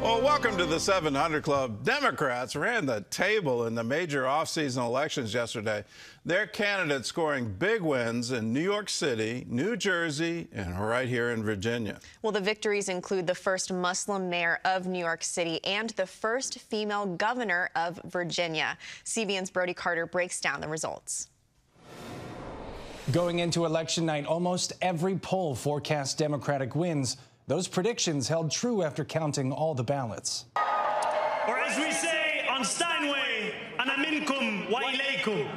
Well, welcome to the 700 Club. Democrats ran the table in the major off-season elections yesterday. Their candidates scoring big wins in New York City, New Jersey, and right here in Virginia. Well, the victories include the first Muslim mayor of New York City and the first female governor of Virginia. CBN's Brody Carter breaks down the results. Going into election night, almost every poll forecast Democratic wins. Those predictions held true after counting all the ballots. Or as we say on Steinway, ana minkum wa ilaykum.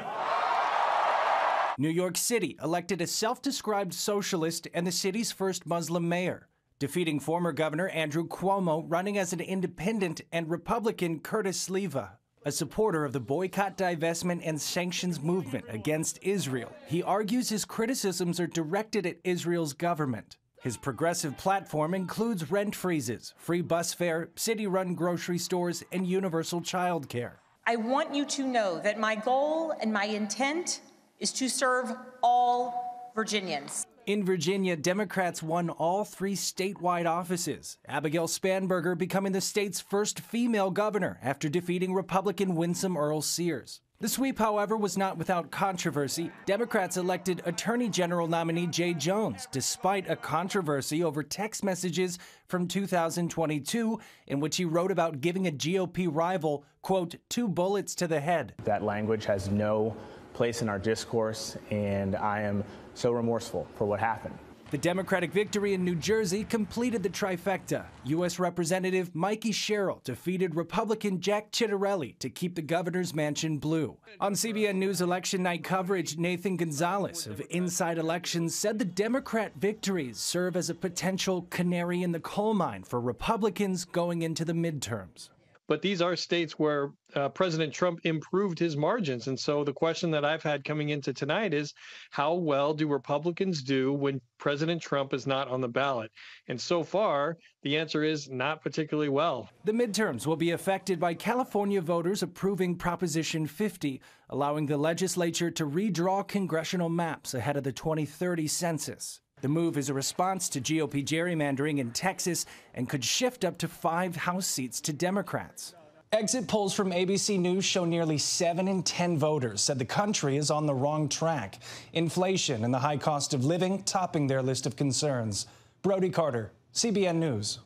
New York City elected a self-described socialist and the city's first Muslim mayor, defeating former Governor Andrew Cuomo running as an independent and Republican Curtis Sliwa. A supporter of the boycott, divestment, and sanctions movement against Israel, he argues his criticisms are directed at Israel's government. His progressive platform includes rent freezes, free bus fare, city-run grocery stores, and universal child care. I want you to know that my goal and my intent is to serve all Virginians. In Virginia, Democrats won all 3 statewide offices, Abigail Spanberger becoming the state's first female governor after defeating Republican Winsome Earl Sears. The sweep, however, was not without controversy. Democrats elected Attorney General nominee Jay Jones, despite a controversy over text messages from 2022 in which he wrote about giving a GOP rival, quote, 2 bullets to the head. That language has no place in our discourse, and I am so remorseful for what happened. The Democratic victory in New Jersey completed the trifecta. U.S. Representative Mikey Sherrill defeated Republican Jack Ciattarelli to keep the governor's mansion blue. On CBN News election night coverage, Nathan Gonzalez of Inside Elections said the Democrat victories serve as a potential canary in the coal mine for Republicans going into the midterms. But these are states where President Trump improved his margins. And so the question that I've had coming into tonight is, how well do Republicans do when President Trump is not on the ballot? And so far, the answer is not particularly well. The midterms will be affected by California voters approving Proposition 50, allowing the legislature to redraw congressional maps ahead of the 2030 census. The move is a response to GOP gerrymandering in Texas and could shift up to 5 House seats to Democrats. Exit polls from ABC News show nearly 7 in 10 voters said the country is on the wrong track. Inflation and the high cost of living topping their list of concerns. Brody Carter, CBN News.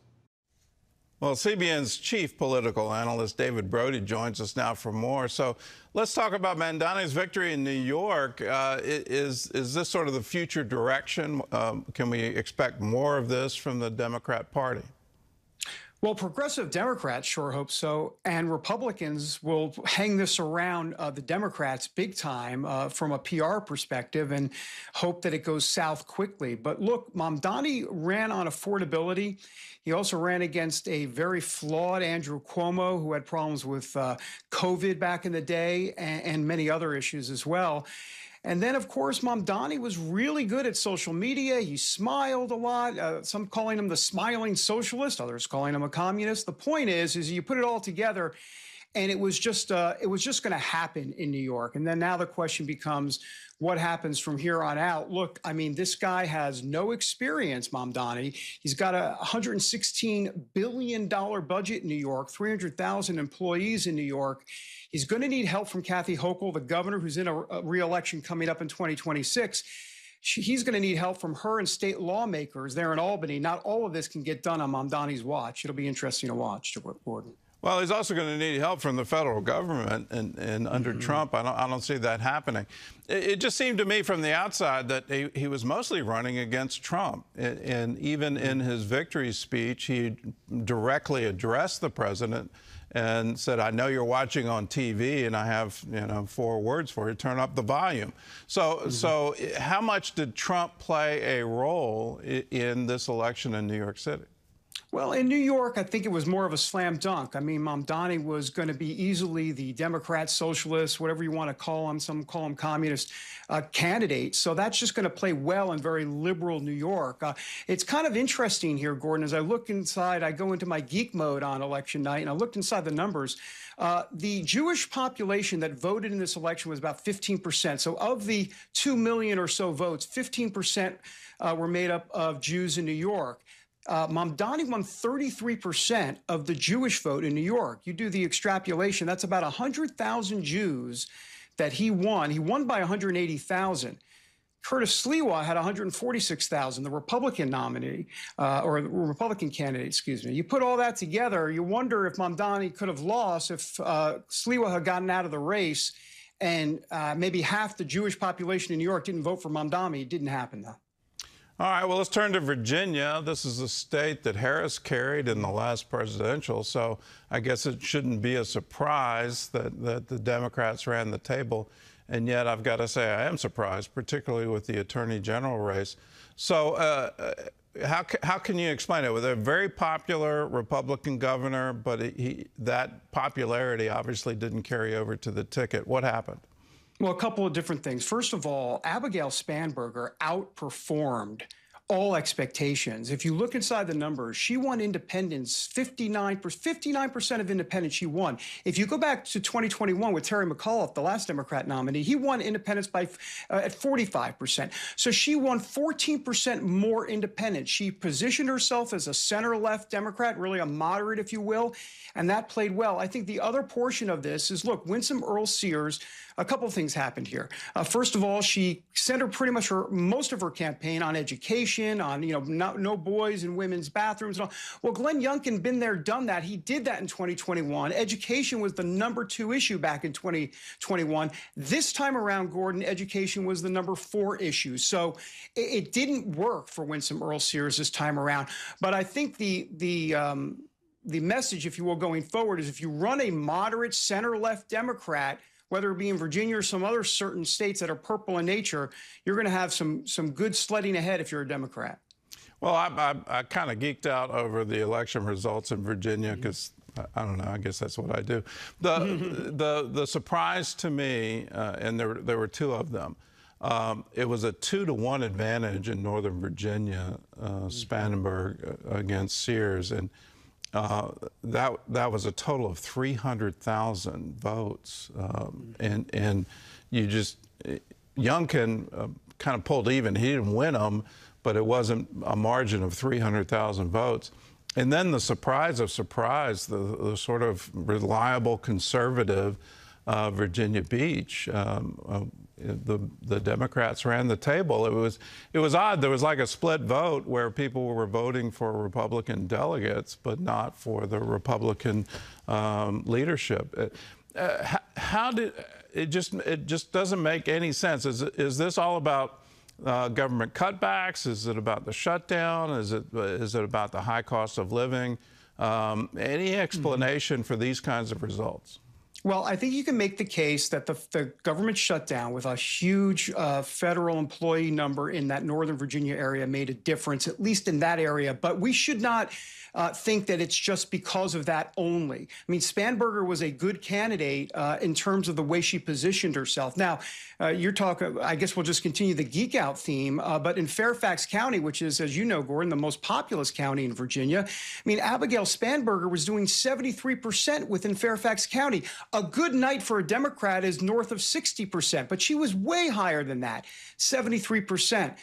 Well, CBN's chief political analyst, David Brody, joins us now for more. So let's talk about Mamdani's victory in New York. Is this sort of the future direction? Can we expect more of this from the Democrat Party? Well, progressive Democrats sure hope so, and Republicans will hang this around the Democrats big time from a PR perspective and hope that it goes south quickly. But look, Mamdani ran on affordability. He also ran against a very flawed Andrew Cuomo, who had problems with COVID back in the day and many other issues as well. And then, of course, Mamdani was really good at social media. He smiled a lot, some calling him the smiling socialist, others calling him a communist. The point is you put it all together, and it was just going to happen in New York. And then now the question becomes, what happens from here on out? Look, I mean, this guy has no experience, Mamdani. He's got a $116 billion budget in New York, 300,000 employees in New York. He's going to need help from Kathy Hochul, the governor, who's in a re-election coming up in 2026. He's going to need help from her and state lawmakers there in Albany. Not all of this can get done on Mamdani's watch. It'll be interesting to watch, Gordon. Well, he's also going to need help from the federal government, and under Trump, I don't see that happening. It just seemed to me from the outside that he was mostly running against Trump, and even in his victory speech, he directly addressed the president and said, "I know you're watching on TV, and I have 4 words for you: turn up the volume." So how much did Trump play a role in this election in New York City? Well, in New York, I think it was more of a slam dunk. I mean, Mamdani was going to be easily the Democrat, socialist, whatever you want to call him, some call him communist candidate. So that's just going to play well in very liberal New York. It's kind of interesting here, Gordon, as I look inside, I go into my geek mode on election night, and I looked inside the numbers. The Jewish population that voted in this election was about 15%. So of the 2 million or so votes, 15% were made up of Jews in New York. Mamdani won 33% of the Jewish vote in New York. You do the extrapolation, that's about 100,000 Jews that he won. He won by 180,000. Curtis Sliwa had 146,000, the Republican nominee, or the Republican candidate, excuse me. You put all that together, you wonder if Mamdani could have lost if Sliwa had gotten out of the race and maybe half the Jewish population in New York didn't vote for Mamdani. It didn't happen, though. All right, well, let's turn to Virginia. This is a state that Harris carried in the last presidential, so I guess it shouldn't be a surprise that the Democrats ran the table. And yet, I've got to say, I am surprised, particularly with the attorney general race. So how can you explain it? With a very popular Republican governor, but that popularity obviously didn't carry over to the ticket. What happened? Well, a couple of different things. First of all, Abigail Spanberger outperformed all expectations. If you look inside the numbers, she won independents, 59% of independents she won. If you go back to 2021 with Terry McAuliffe, the last Democrat nominee, he won independents by at 45%. So she won 14% more independents. She positioned herself as a center-left Democrat, really a moderate, if you will, and that played well. I think the other portion of this is, look, Winsome Earl Sears, a couple of things happened here. First of all, she centered pretty much most of her campaign on education, on no boys in women's bathrooms and all. Well, Glenn Youngkin been there, done that. He did that in 2021. Education was the #2 issue back in 2021. This time around, Gordon, education was the #4 issue. So it didn't work for Winsome Earl Sears this time around. But I think the message, if you will, going forward is if you run a moderate center-left Democrat, whether it be in Virginia or some other certain states that are purple in nature, you're going to have some good sledding ahead if you're a Democrat. Well, I kind of geeked out over the election results in Virginia because, I don't know, I guess that's what I do. The surprise to me, and there were two of them, it was a 2-to-1 advantage in Northern Virginia, Spanberg against Sears, and that was a total of 300,000 votes, and Youngkin kind of pulled even. He didn't win them, but it wasn't a margin of 300,000 votes. And then the surprise of surprise, the sort of reliable conservative Virginia Beach. The Democrats ran the table. It was odd. There was like a split vote where people were voting for Republican delegates, but not for the Republican leadership. How did it just doesn't make any sense? Is this all about government cutbacks? Is it about the shutdown? Is it about the high cost of living? Any explanation for these kinds of results? Well, I think you can make the case that the government shutdown with a huge federal employee number in that Northern Virginia area made a difference, at least in that area. But we should not think that it's just because of that only. I mean, Spanberger was a good candidate in terms of the way she positioned herself. Now, you're talking, I guess we'll just continue the geek out theme, but in Fairfax County, which is, as you know, Gordon, the most populous county in Virginia, I mean, Abigail Spanberger was doing 73% within Fairfax County. A good night for a Democrat is north of 60%, but she was way higher than that, 73%.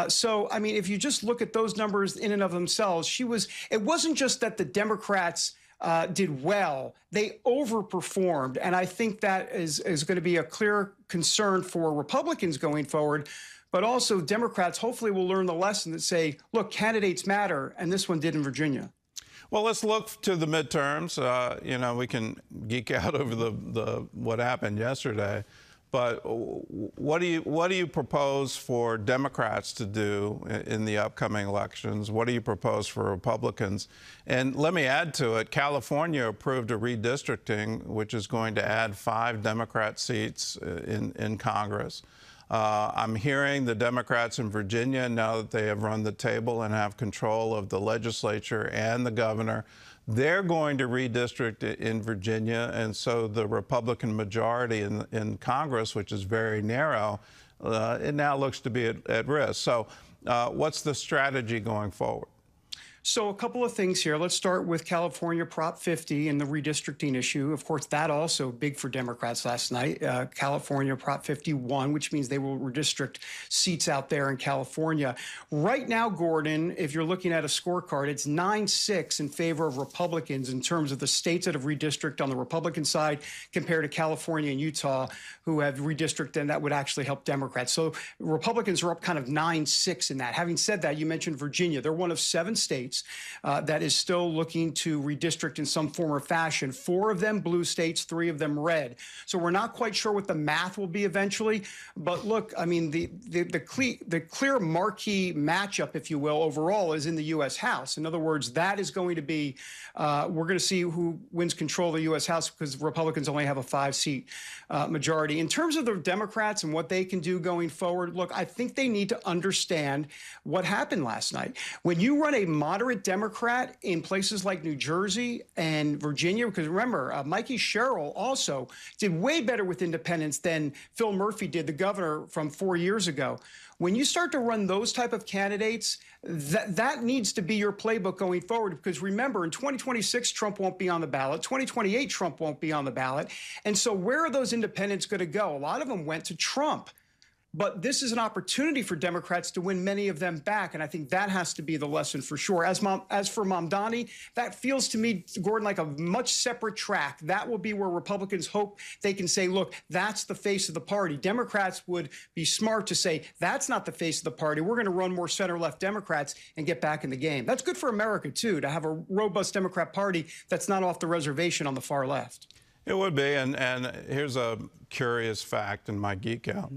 So, I mean, if you just look at those numbers in and of themselves, it wasn't just that the Democrats did well, they overperformed. And I think that is going to be a clear concern for Republicans going forward. But also Democrats hopefully will learn the lesson that say, look, candidates matter. And this one did in Virginia. Well, let's look to the midterms. We can geek out over what happened yesterday, but what do you propose for Democrats to do in the upcoming elections? What do you propose for Republicans? And let me add to it, California approved a redistricting, which is going to add 5 Democrat seats in Congress. I'm hearing the Democrats in Virginia, now that they have run the table and have control of the legislature and the governor, they're going to redistrict in Virginia. And so the Republican majority in Congress, which is very narrow, it now looks to be at risk. So what's the strategy going forward? So a couple of things here. Let's start with California Prop 50 and the redistricting issue. Of course, that also big for Democrats last night. California Prop 51, which means they will redistrict seats out there in California. Right now, Gordon, if you're looking at a scorecard, it's 9-6 in favor of Republicans in terms of the states that have redistricted on the Republican side compared to California and Utah, who have redistricted, and that would actually help Democrats. So Republicans are up kind of 9-6 in that. Having said that, you mentioned Virginia. They're one of 7 states that is still looking to redistrict in some form or fashion. 4 of them blue states, 3 of them red. So we're not quite sure what the math will be eventually. But look, I mean, the clear marquee matchup, if you will, overall is in the U.S. House. In other words, that is going to be, we're going to see who wins control of the U.S. House because Republicans only have a 5-seat majority. In terms of the Democrats and what they can do going forward, look, I think they need to understand what happened last night. When you run a moderate Democrat in places like New Jersey and Virginia, because remember, Mikey Sherrill also did way better with independents than Phil Murphy did, the governor from 4 years ago. When you start to run those type of candidates, that needs to be your playbook going forward. Because remember, in 2026, Trump won't be on the ballot. 2028, Trump won't be on the ballot. And so where are those independents going to go? A lot of them went to Trump. But this is an opportunity for Democrats to win many of them back, and I think that has to be the lesson for sure. As for Mamdani, that feels to me, Gordon, like a much separate track. That will be where Republicans hope they can say, look, that's the face of the party. Democrats would be smart to say, that's not the face of the party. We're going to run more center-left Democrats and get back in the game. That's good for America, too, to have a robust Democrat party that's not off the reservation on the far left. It would be, and here's a curious fact in my geek out.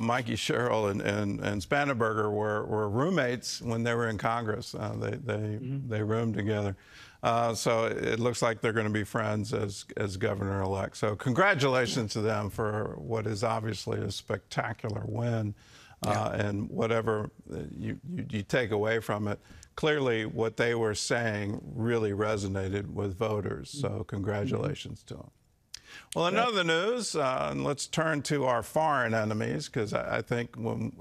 Mikey Sherrill and Spangenberger were roommates when they were in Congress. They roomed together. So it looks like they're going to be friends as governor-elect. So congratulations to them for what is obviously a spectacular win. And whatever you take away from it, clearly what they were saying really resonated with voters. So congratulations to them. Well, in other news, let's turn to our foreign enemies, because I think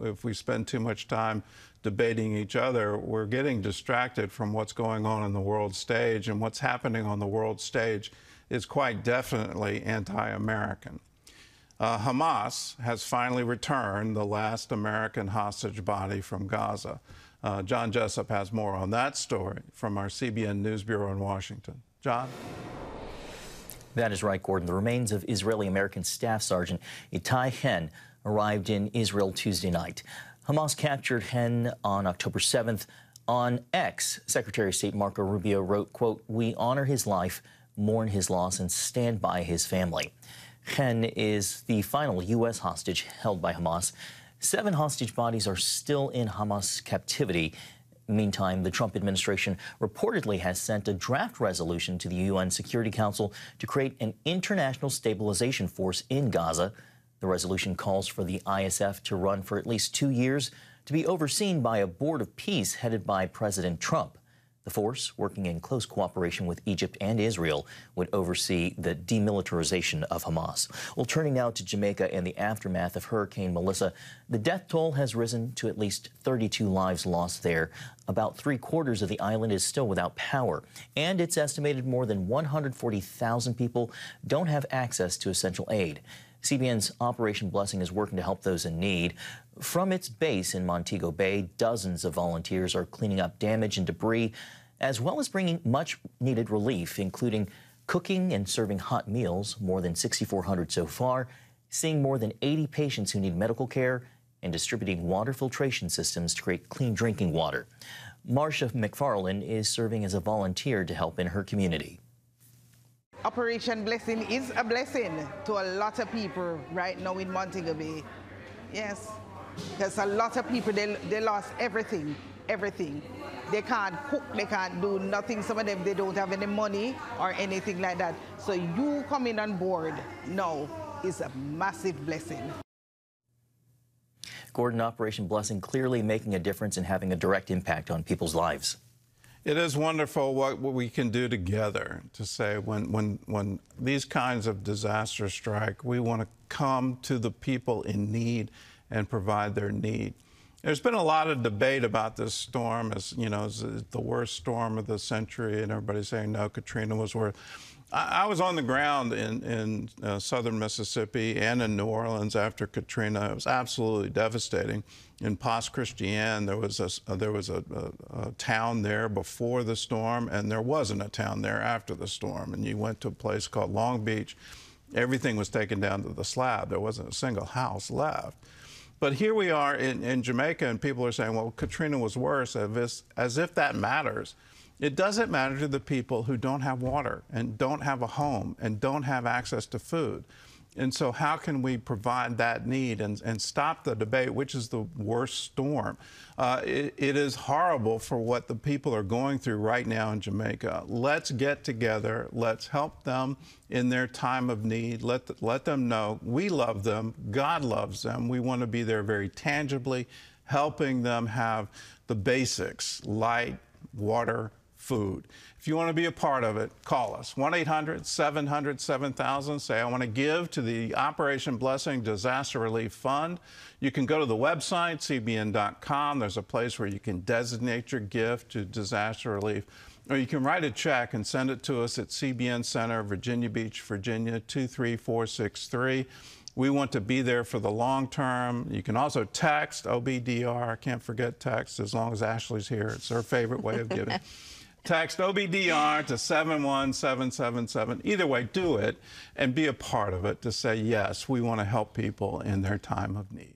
if we spend too much time debating each other, we're getting distracted from what's going on in the world stage, and what's happening on the world stage is quite definitely anti-American. Hamas has finally returned the last American hostage body from Gaza. John Jessup has more on that story from our CBN News Bureau in Washington. John? That is right, Gordon. The remains of Israeli-American Staff Sergeant Itai Hen arrived in Israel Tuesday night. Hamas captured Hen on October 7th. On X, Secretary of State Marco Rubio wrote, quote, "We honor his life, mourn his loss, and stand by his family." Hen is the final U.S. hostage held by Hamas. 7 hostage bodies are still in Hamas captivity. Meantime, the Trump administration reportedly has sent a draft resolution to the UN Security Council to create an international stabilization force in Gaza. The resolution calls for the ISF to run for at least 2 years, to be overseen by a board of peace headed by President Trump. The force, working in close cooperation with Egypt and Israel, would oversee the demilitarization of Hamas. Well, turning now to Jamaica and the aftermath of Hurricane Melissa, the death toll has risen to at least 32 lives lost there. About 3/4 of the island is still without power, and it's estimated more than 140,000 people don't have access to essential aid. CBN's Operation Blessing is working to help those in need. From its base in Montego Bay, dozens of volunteers are cleaning up damage and debris, as well as bringing much-needed relief, including cooking and serving hot meals, more than 6,400 so far, seeing more than 80 patients who need medical care, and distributing water filtration systems to create clean drinking water. Marcia McFarlane is serving as a volunteer to help in her community. Operation Blessing is a blessing to a lot of people right now in Montego Bay. Yes, because a lot of people, they lost everything. They can't cook, they can't do nothing. Some of them, they don't have any money or anything like that. So you coming on board now is a massive blessing. Gordon, Operation Blessing clearly making a difference and having a direct impact on people's lives. It is wonderful what we can do together to say when these kinds of disasters strike, we want to come to the people in need and provide their need. There's been a lot of debate about this storm as, you know, as the worst storm of the century, and everybody's saying, no, Katrina was worse. I was on the ground in southern Mississippi and in New Orleans after Katrina. It was absolutely devastating. In Pas-Christian, there was a town there before the storm, and there wasn't a town there after the storm. And you went to a place called Long Beach. Everything was taken down to the slab. There wasn't a single house left. But here we are in Jamaica, and people are saying, well, Katrina was worse, as if that matters. It doesn't matter to the people who don't have water and don't have a home and don't have access to food. And so how can we provide that need and stop the debate, which is the worst storm? It is horrible for what the people are going through right now in Jamaica. Let's get together. Let's help them in their time of need. Let them know we love them. God loves them. We want to be there very tangibly, helping them have the basics: light, water, food. If you want to be a part of it, call us. 1-800-700-7000. Say, I want to give to the Operation Blessing Disaster Relief Fund. You can go to the website, cbn.com. There's a place where you can designate your gift to disaster relief. Or you can write a check and send it to us at CBN Center, Virginia Beach, Virginia, 23463. We want to be there for the long term. You can also text OBDR. I can't forget text as long as Ashley's here. It's her favorite way of giving. Text OBDR to 71777. Either way, do it and be a part of it to say, yes, we want to help people in their time of need.